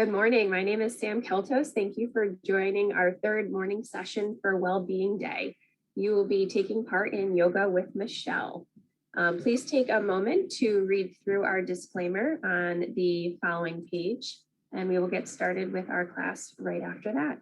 Good morning. My name is Sam Keltos. Thank you for joining our third morning session for Wellbeing Day. You will be taking part in Yoga with Michelle. Please take a moment to read through our disclaimer on the following page, and we will get started with our class right after that.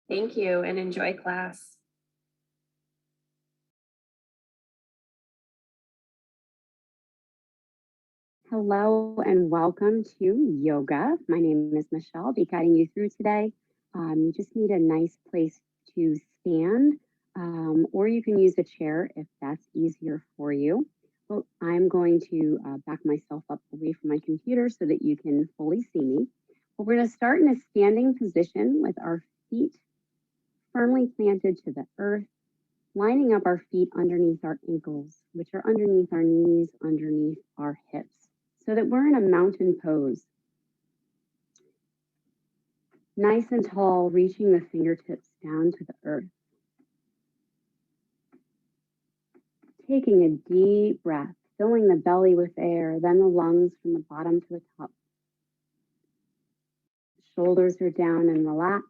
Thank you and enjoy class. Hello and welcome to yoga. My name is Michelle. I'll be guiding you through today. You just need a nice place to stand, or you can use a chair if that's easier for you. Well, I'm going to back myself up away from my computer so that you can fully see me. Well, we're going to start in a standing position with our feet firmly planted to the earth, lining up our feet underneath our ankles, which are underneath our knees, underneath our hips, so that we're in a mountain pose. Nice and tall, reaching the fingertips down to the earth. Taking a deep breath, filling the belly with air, then the lungs from the bottom to the top. Shoulders are down and relaxed.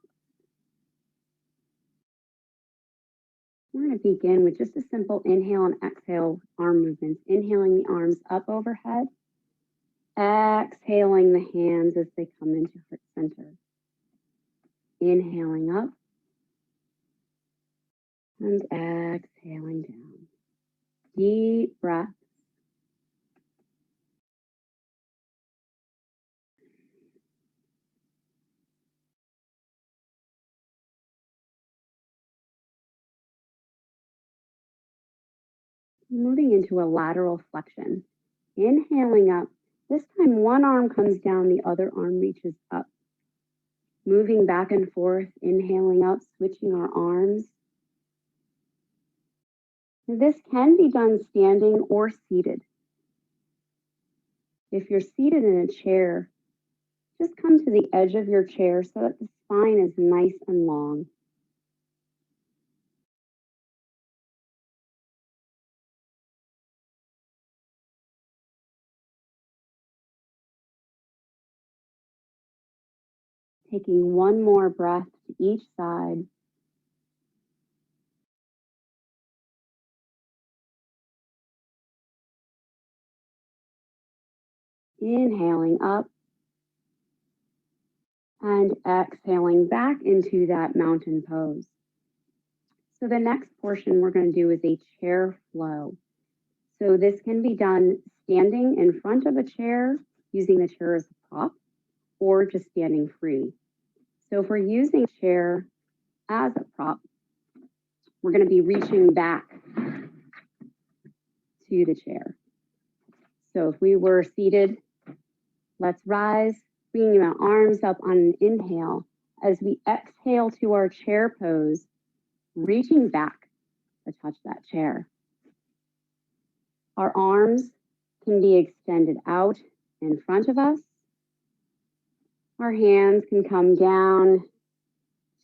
We're going to begin with just a simple inhale and exhale arm movements. Inhaling the arms up overhead. Exhaling the hands as they come into heart center. Inhaling up and exhaling down. Deep breath. Moving into a lateral flexion. Inhaling up. This time one arm comes down, the other arm reaches up. Moving back and forth, inhaling up, switching our arms. This can be done standing or seated. If you're seated in a chair, just come to the edge of your chair so that the spine is nice and long. Taking one more breath to each side. Inhaling up and exhaling back into that mountain pose. So the next portion we're going to do is a chair flow. So this can be done standing in front of a chair, using the chair as a prop, or just standing free. So if we're using a chair as a prop, we're going to be reaching back to the chair. So if we were seated, let's rise, bringing our arms up on an inhale. As we exhale to our chair pose, reaching back to touch that chair. Our arms can be extended out in front of us. Our hands can come down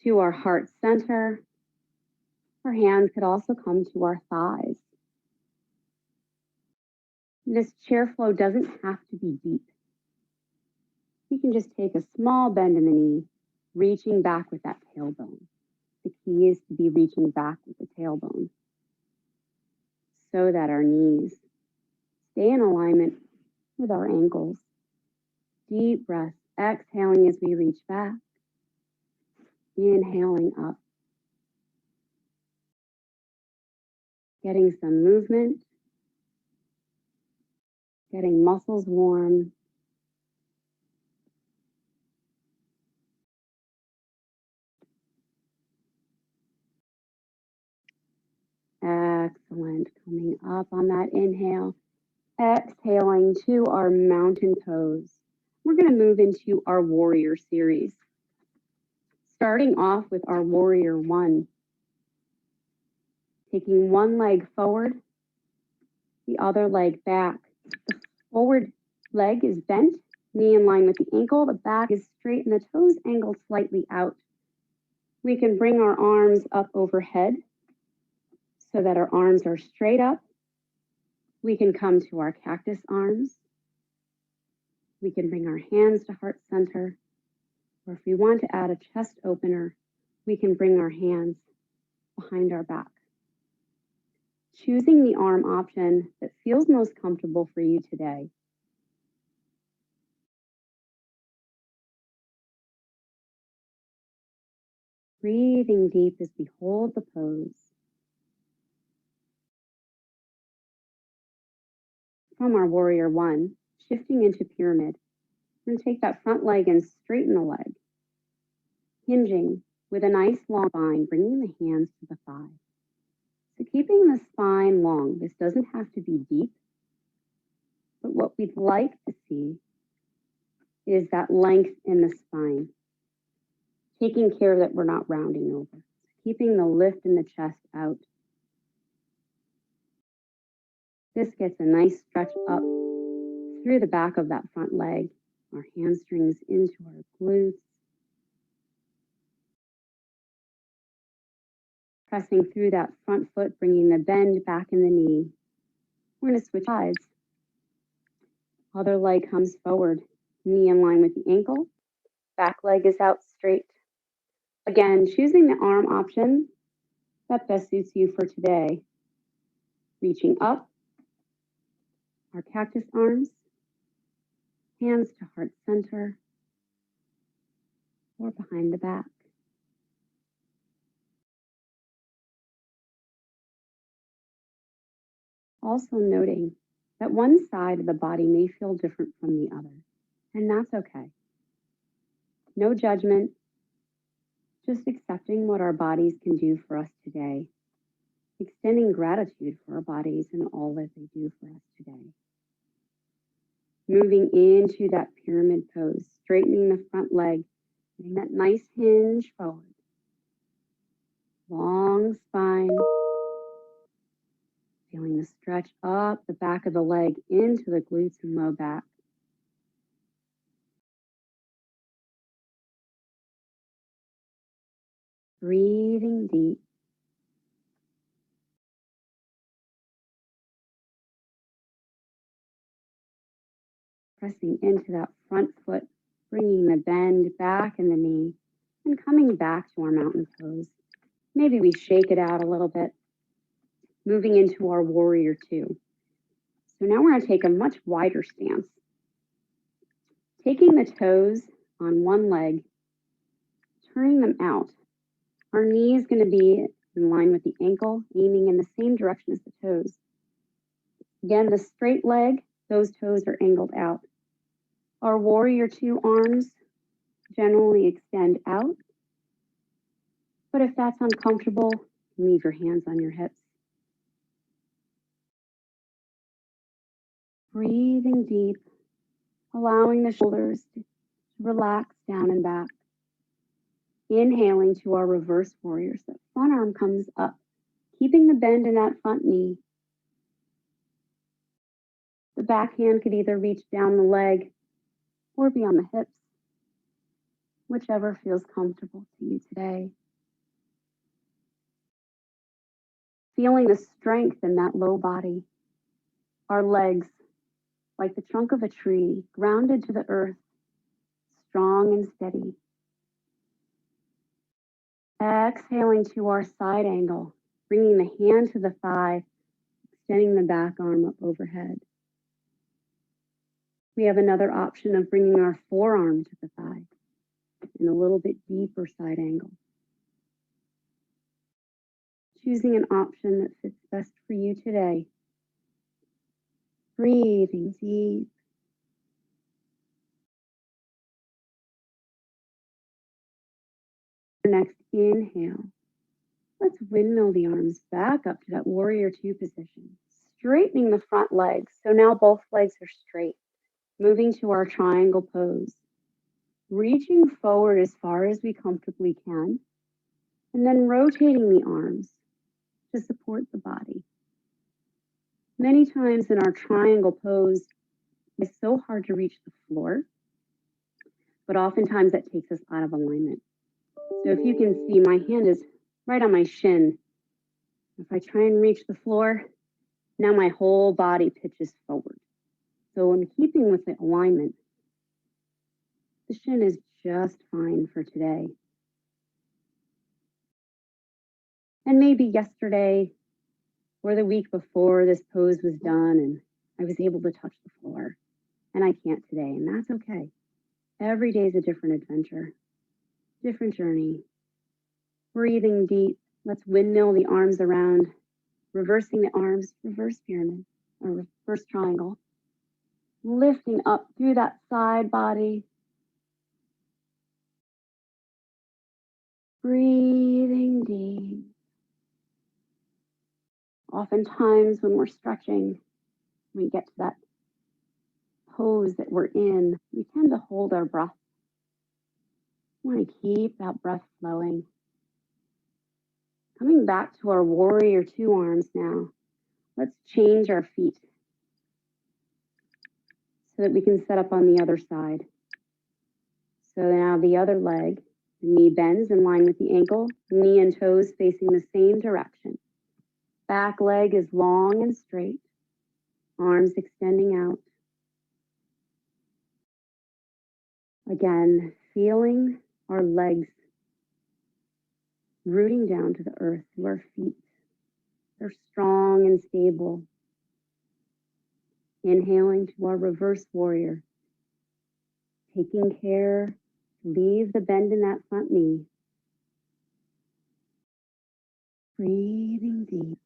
to our heart center. Our hands could also come to our thighs. This chair flow doesn't have to be deep. We can just take a small bend in the knee, reaching back with that tailbone. The key is to be reaching back with the tailbone so that our knees stay in alignment with our ankles. Deep breath, exhaling as we reach back, inhaling up. Getting some movement, getting muscles warm. Excellent. Coming up on that inhale, Exhaling to our mountain pose. We're going to move into our warrior series. Starting off with our warrior one. Taking one leg forward, the other leg back. The forward leg is bent, knee in line with the ankle, the back is straight and the toes angled slightly out. We can bring our arms up overhead so that our arms are straight up. We can come to our cactus arms. We can bring our hands to heart center. Or if we want to add a chest opener, we can bring our hands behind our back. Choosing the arm option that feels most comfortable for you today. Breathing deep as we hold the pose. From our warrior one, shifting into pyramid. We're going to take that front leg and straighten the leg. Hinging with a nice long spine, bringing the hands to the thigh. So keeping the spine long, this doesn't have to be deep, but what we'd like to see is that length in the spine. Taking care that we're not rounding over. Keeping the lift in the chest out. This gets a nice stretch up through the back of that front leg, our hamstrings into our glutes. Pressing through that front foot, bringing the bend back in the knee. We're going to switch sides. Other leg comes forward, knee in line with the ankle. Back leg is out straight. Again, choosing the arm option that best suits you for today. Reaching up, our cactus arms, hands to heart center, or behind the back. Also noting that one side of the body may feel different from the other, and that's okay. No judgment, just accepting what our bodies can do for us today, extending gratitude for our bodies and all that they do for us today. Moving into that pyramid pose, straightening the front leg, getting that nice hinge forward. Long spine. Feeling the stretch up the back of the leg into the glutes and low back. Breathing deep. Pressing into that front foot, bringing the bend back in the knee and coming back to our mountain pose. Maybe we shake it out a little bit, moving into our warrior two. So now we're going to take a much wider stance. Taking the toes on one leg, turning them out. Our knee is going to be in line with the ankle, aiming in the same direction as the toes. Again, the straight leg, those toes are angled out. Our warrior two arms generally extend out. But if that's uncomfortable, leave your hands on your hips. Breathing deep, allowing the shoulders to relax down and back. Inhaling to our reverse warriors. That front arm comes up, keeping the bend in that front knee. The back hand could either reach down the leg or be on the hips, whichever feels comfortable to you today. Feeling the strength in that low body. Our legs, like the trunk of a tree, grounded to the earth, strong and steady. Exhaling to our side angle, bringing the hand to the thigh, extending the back arm up overhead. We have another option of bringing our forearm to the thigh in a little bit deeper side angle. Choosing an option that fits best for you today. Breathing deep. Next inhale. Let's windmill the arms back up to that warrior two position. straightening the front legs. So now both legs are straight. Moving to our triangle pose. Reaching forward as far as we comfortably can, and then rotating the arms to support the body. Many times in our triangle pose, it's so hard to reach the floor, but oftentimes that takes us out of alignment. So if you can see, my hand is right on my shin. If I try and reach the floor, now my whole body pitches forward. So in keeping with the alignment, the shin is just fine for today. And maybe yesterday or the week before this pose was done and I was able to touch the floor, and I can't today, and that's okay. Every day is a different adventure, different journey. Breathing deep. Let's windmill the arms around, reversing the arms, reverse pyramid or reverse triangle. Lifting up through that side body. Breathing deep. Oftentimes when we're stretching, we get to that pose that we're in, we tend to hold our breath. We want to keep that breath flowing. Coming back to our warrior two arms now. Let's change our feet so that we can set up on the other side. So now the other leg, the knee bends in line with the ankle, knee and toes facing the same direction. Back leg is long and straight, arms extending out. Again, feeling our legs rooting down to the earth through our feet. They're strong and stable. Inhaling to our reverse warrior. Taking care to leave the bend in that front knee. Breathing deep.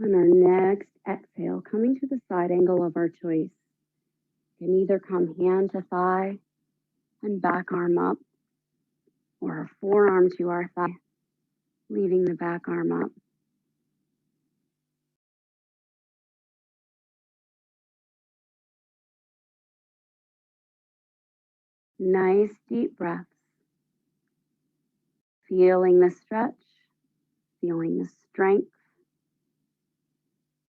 On our next exhale, coming to the side angle of our choice. You can either come hand to thigh and back arm up, or a forearm to our thigh, leaving the back arm up. Nice deep breaths. Feeling the stretch, feeling the strength.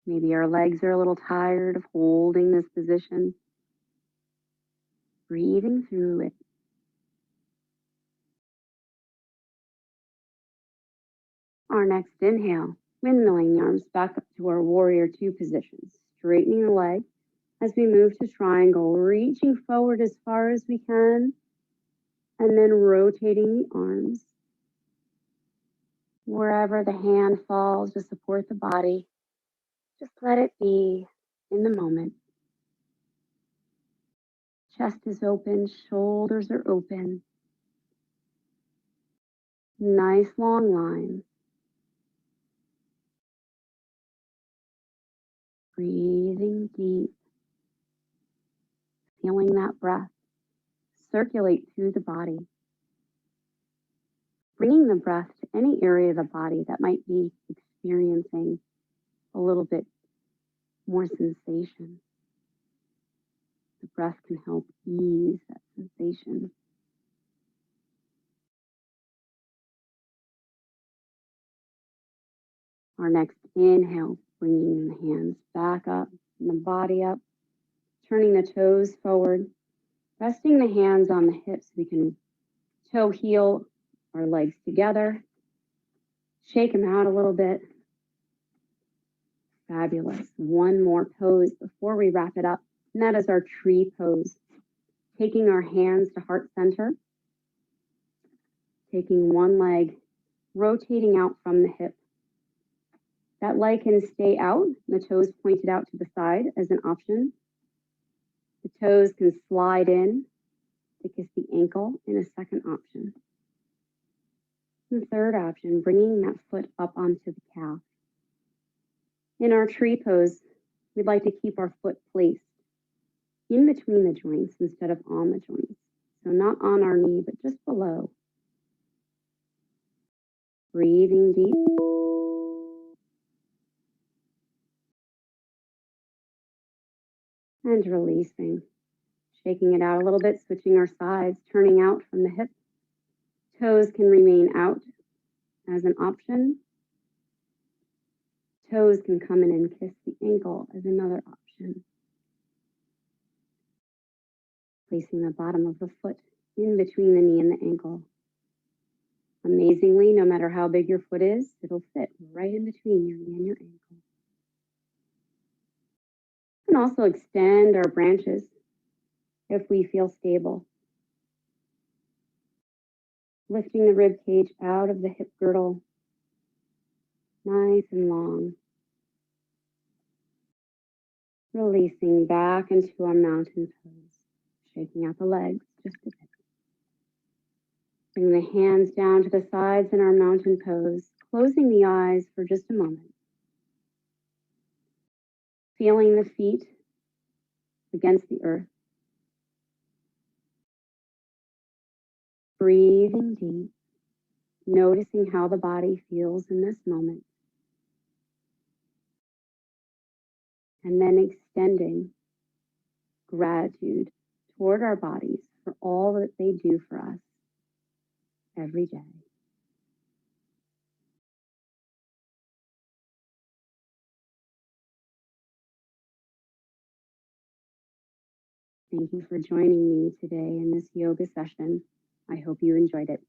Maybe our legs are a little tired of holding this position. Breathing through it. Our next inhale, windmilling the arms back up to our warrior two positions, straightening the leg as we move to triangle, reaching forward as far as we can, and then rotating the arms. Wherever the hand falls to support the body, just let it be in the moment. Chest is open, shoulders are open. Nice long line. Breathing deep. Feeling that breath circulate through the body. Bringing the breath to any area of the body that might be experiencing a little bit more sensation. The breath can help ease that sensation. Our next inhale, bringing the hands back up and the body up, turning the toes forward, resting the hands on the hips. We can toe heel our legs together, shake them out a little bit. Fabulous. One more pose before we wrap it up, and that is our tree pose. Taking our hands to heart center, taking one leg, rotating out from the hip. That leg can stay out, the toes pointed out to the side as an option. The toes can slide in to kiss the ankle in a second option. And the third option, bringing that foot up onto the calf. In our tree pose, we'd like to keep our foot placed in between the joints instead of on the joints. So not on our knee, but just below. Breathing deep. And releasing. Shaking it out a little bit, switching our sides, turning out from the hip. Toes can remain out as an option. Toes can come in and kiss the ankle as another option. Placing the bottom of the foot in between the knee and the ankle. Amazingly, no matter how big your foot is, it'll fit right in between your knee and your ankle. We can also extend our branches if we feel stable. Lifting the rib cage out of the hip girdle, nice and long. Releasing back into our mountain pose, shaking out the legs just a bit. Bring the hands down to the sides in our mountain pose, closing the eyes for just a moment. Feeling the feet against the earth. Breathing deep, noticing how the body feels in this moment. And then extending gratitude toward our bodies for all that they do for us every day. Thank you for joining me today in this yoga session. I hope you enjoyed it.